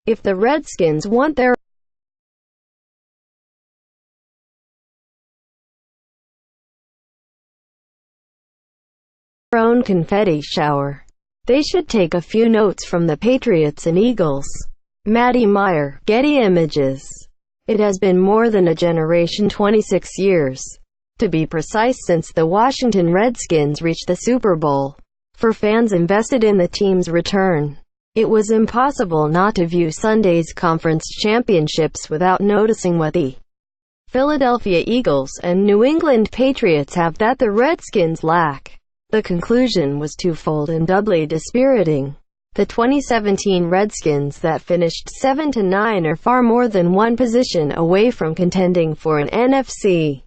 If the Redskins want their own confetti shower, they should take a few notes from the Patriots and Eagles. Matty Meyer, Getty Images. It has been more than a generation, 26 years, to be precise, since the Washington Redskins reached the Super Bowl. For fans invested in the team's return, it was impossible not to view Sunday's conference championships without noticing what the Philadelphia Eagles and New England Patriots have that the Redskins lack. The conclusion was twofold and doubly dispiriting. The 2017 Redskins, that finished 7-9, are far more than one position away from contending for an NFC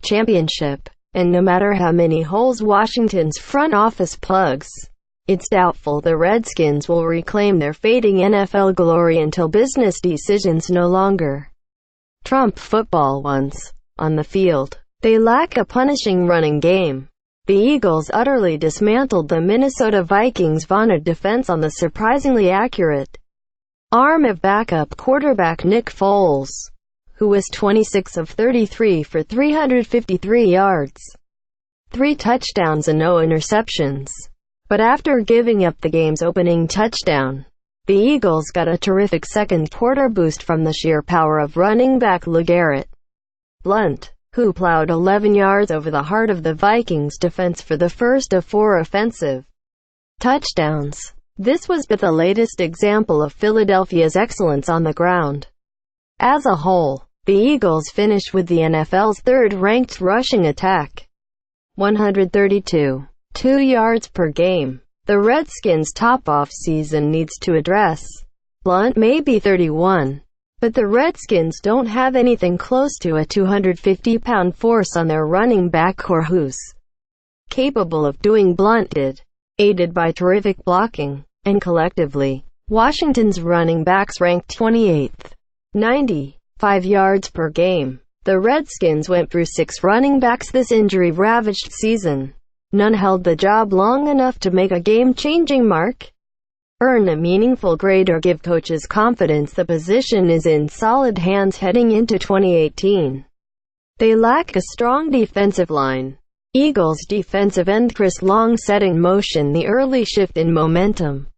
championship. And no matter how many holes Washington's front office plugs, it's doubtful the Redskins will reclaim their fading NFL glory until business decisions no longer trump football ones. On the field, they lack a punishing running game. The Eagles utterly dismantled the Minnesota Vikings' vaunted defense on the surprisingly accurate arm of backup quarterback Nick Foles, who was 26 of 33 for 353 yards, 3 touchdowns and no interceptions. But after giving up the game's opening touchdown, the Eagles got a terrific second-quarter boost from the sheer power of running back LeGarrette Blount, who plowed 11 yards over the heart of the Vikings' defense for the first of 4 offensive touchdowns. This was but the latest example of Philadelphia's excellence on the ground. As a whole, the Eagles finished with the NFL's third-ranked rushing attack, 132.2 yards per game. The Redskins' top off-season needs to address. Blount may be 31, but the Redskins don't have anything close to a 250-pound force on their running back core who's capable of doing Blount did, aided by terrific blocking. And collectively, Washington's running backs ranked 28th, 95 yards per game. The Redskins went through 6 running backs this injury-ravaged season. None held the job long enough to make a game-changing mark, earn a meaningful grade, or give coaches confidence the position is in solid hands heading into 2018. They lack a strong defensive line. Eagles defensive end Chris Long set in motion the early shift in momentum,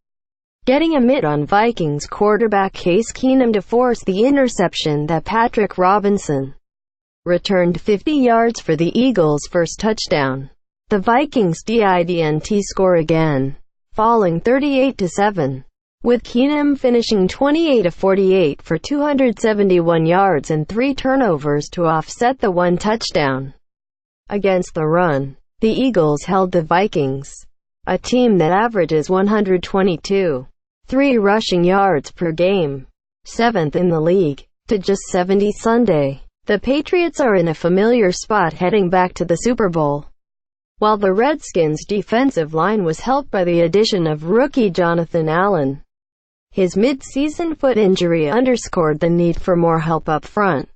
getting a mitt on Vikings quarterback Case Keenum to force the interception that Patrick Robinson returned 50 yards for the Eagles' first touchdown. The Vikings didn't score again, falling 38-7, with Keenum finishing 28 of 48 for 271 yards and 3 turnovers to offset the 1 touchdown. Against the run, the Eagles held the Vikings, a team that averages 122.3 rushing yards per game, 7th in the league, to just 70 Sunday. The Patriots are in a familiar spot heading back to the Super Bowl. While the Redskins' defensive line was helped by the addition of rookie Jonathan Allen, his mid-season foot injury underscored the need for more help up front.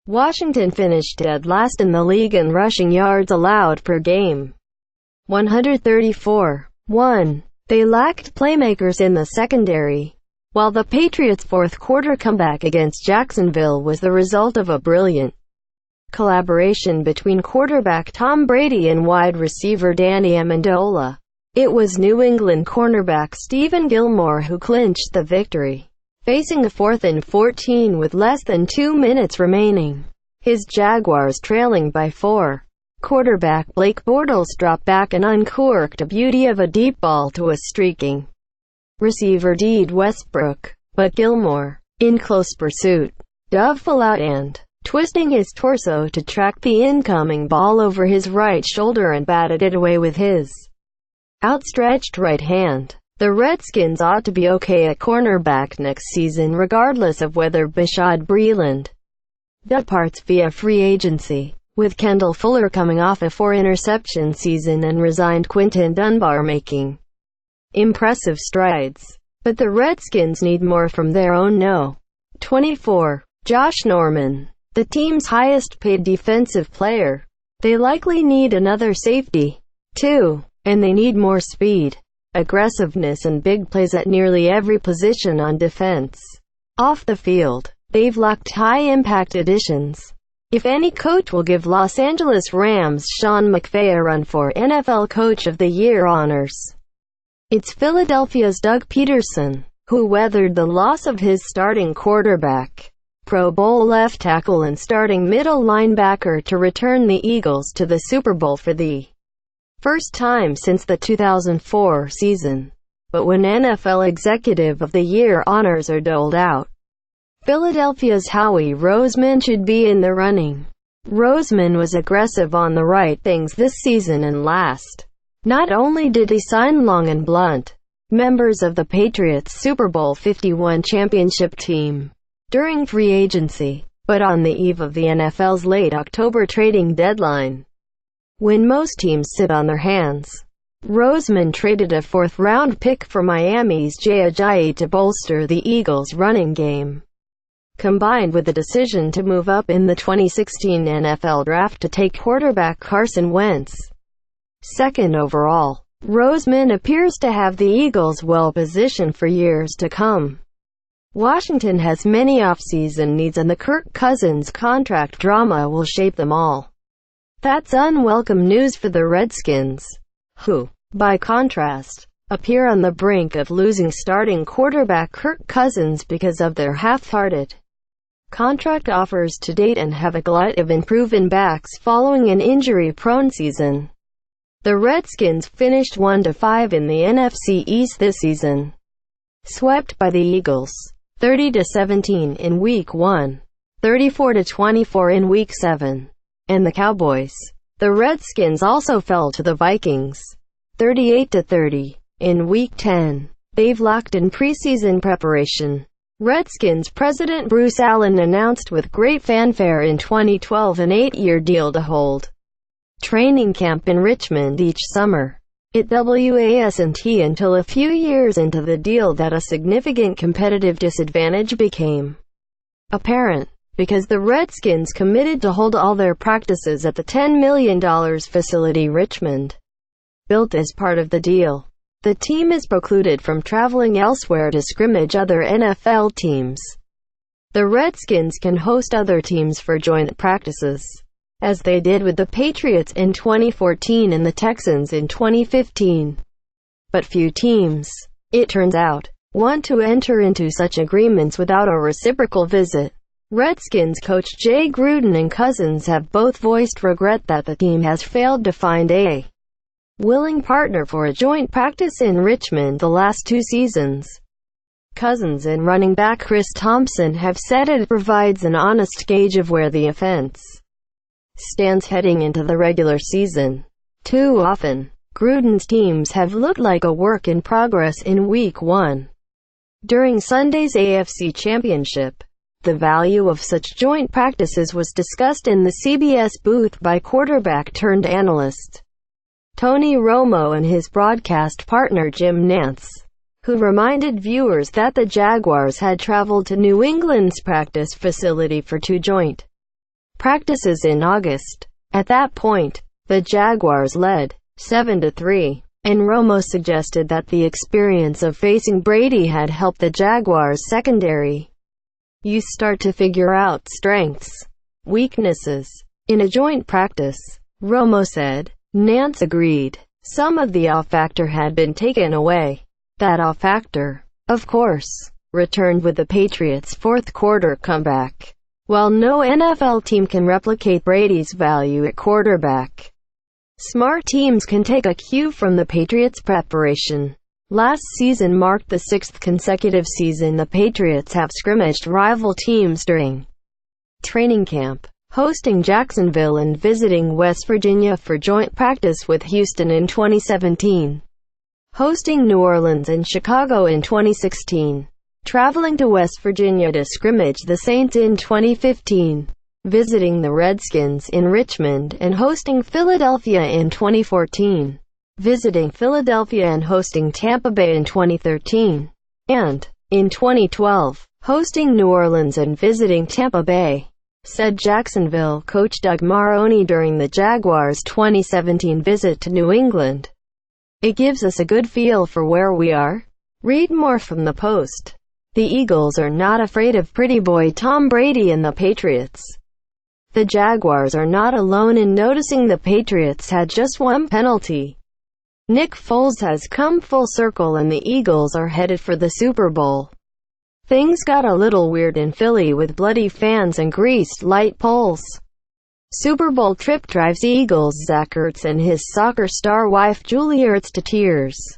Washington finished dead last in the league in rushing yards allowed per game, 134.1. They lacked playmakers in the secondary, while the Patriots' fourth-quarter comeback against Jacksonville was the result of a brilliant collaboration between quarterback Tom Brady and wide receiver Danny Amendola. It was New England cornerback Stephen Gilmore who clinched the victory, facing a 4th and 14 with less than 2 minutes remaining, his Jaguars trailing by 4. Quarterback Blake Bortles dropped back and uncorked a beauty of a deep ball to a streaking receiver Dede Westbrook, but Gilmore, in close pursuit, dove full out and, twisting his torso to track the incoming ball over his right shoulder, and batted it away with his outstretched right hand. The Redskins ought to be okay at cornerback next season regardless of whether Bashaud Breeland departs via free agency, with Kendall Fuller coming off a 4-interception season and resigned Quinton Dunbar making impressive strides. But the Redskins need more from their own 24. Josh Norman, the team's highest-paid defensive player. They likely need another safety, too, and they need more speed, aggressiveness and big plays at nearly every position on defense. Off the field, they've lacked high-impact additions. If any coach will give Los Angeles Rams' Sean McVay a run for NFL Coach of the Year honors, it's Philadelphia's Doug Peterson, who weathered the loss of his starting quarterback, Pro Bowl left tackle and starting middle linebacker to return the Eagles to the Super Bowl for the first time since the 2004 season. But when NFL Executive of the Year honors are doled out, Philadelphia's Howie Roseman should be in the running. Roseman was aggressive on the right things this season and last. Not only did he sign Long and Blunt, members of the Patriots' Super Bowl 51 championship team, during free agency, but on the eve of the NFL's late October trading deadline, when most teams sit on their hands, Roseman traded a fourth-round pick for Miami's Jay Ajayi to bolster the Eagles' running game, combined with the decision to move up in the 2016 NFL Draft to take quarterback Carson Wentz, second overall. Roseman appears to have the Eagles well-positioned for years to come. Washington has many off-season needs and the Kirk Cousins contract drama will shape them all. That's unwelcome news for the Redskins, who, by contrast, appear on the brink of losing starting quarterback Kirk Cousins because of their half-hearted contract offers to date and have a glut of unproven backs following an injury-prone season. The Redskins finished 1-5 in the NFC East this season, swept by the Eagles, 30-17 in Week 1, 34-24 in Week 7, and the Cowboys. The Redskins also fell to the Vikings, 38-30, in Week 10. They've locked in preseason preparation. Redskins president Bruce Allen announced with great fanfare in 2012 an 8-year deal to hold training camp in Richmond each summer. It wasn't until a few years into the deal that a significant competitive disadvantage became apparent, because the Redskins committed to hold all their practices at the $10 million facility Richmond built as part of the deal. The team is precluded from traveling elsewhere to scrimmage other NFL teams. The Redskins can host other teams for joint practices, as they did with the Patriots in 2014 and the Texans in 2015. But few teams, it turns out, want to enter into such agreements without a reciprocal visit. Redskins coach Jay Gruden and Cousins have both voiced regret that the team has failed to find a willing partner for a joint practice in Richmond the last 2 seasons. Cousins and running back Chris Thompson have said it provides an honest gauge of where the offense stands heading into the regular season. Too often, Gruden's teams have looked like a work in progress in Week 1. During Sunday's AFC Championship, the value of such joint practices was discussed in the CBS booth by quarterback-turned-analyst Tony Romo and his broadcast partner Jim Nantz, who reminded viewers that the Jaguars had traveled to New England's practice facility for 2 joint practices in August. At that point, the Jaguars led 7-3, and Romo suggested that the experience of facing Brady had helped the Jaguars' secondary. You start to figure out strengths, weaknesses, in a joint practice, Romo said. Nantz agreed. Some of the off-factor had been taken away. That off-factor, of course, returned with the Patriots' fourth-quarter comeback. While no NFL team can replicate Brady's value at quarterback, smart teams can take a cue from the Patriots' preparation. Last season marked the 6th consecutive season the Patriots have scrimmaged rival teams during training camp, hosting Jacksonville and visiting West Virginia for joint practice with Houston in 2017, hosting New Orleans and Chicago in 2016, traveling to West Virginia to scrimmage the Saints in 2015, visiting the Redskins in Richmond and hosting Philadelphia in 2014, visiting Philadelphia and hosting Tampa Bay in 2013, and, in 2012, hosting New Orleans and visiting Tampa Bay, said Jacksonville coach Doug Marrone during the Jaguars' 2017 visit to New England. It gives us a good feel for where we are. Read more from the Post. The Eagles are not afraid of pretty boy Tom Brady and the Patriots. The Jaguars are not alone in noticing the Patriots had just one penalty. Nick Foles has come full circle and the Eagles are headed for the Super Bowl. Things got a little weird in Philly with bloody fans and greased light poles. Super Bowl trip drives Eagles Zach Ertz and his soccer star wife Julie Ertz to tears.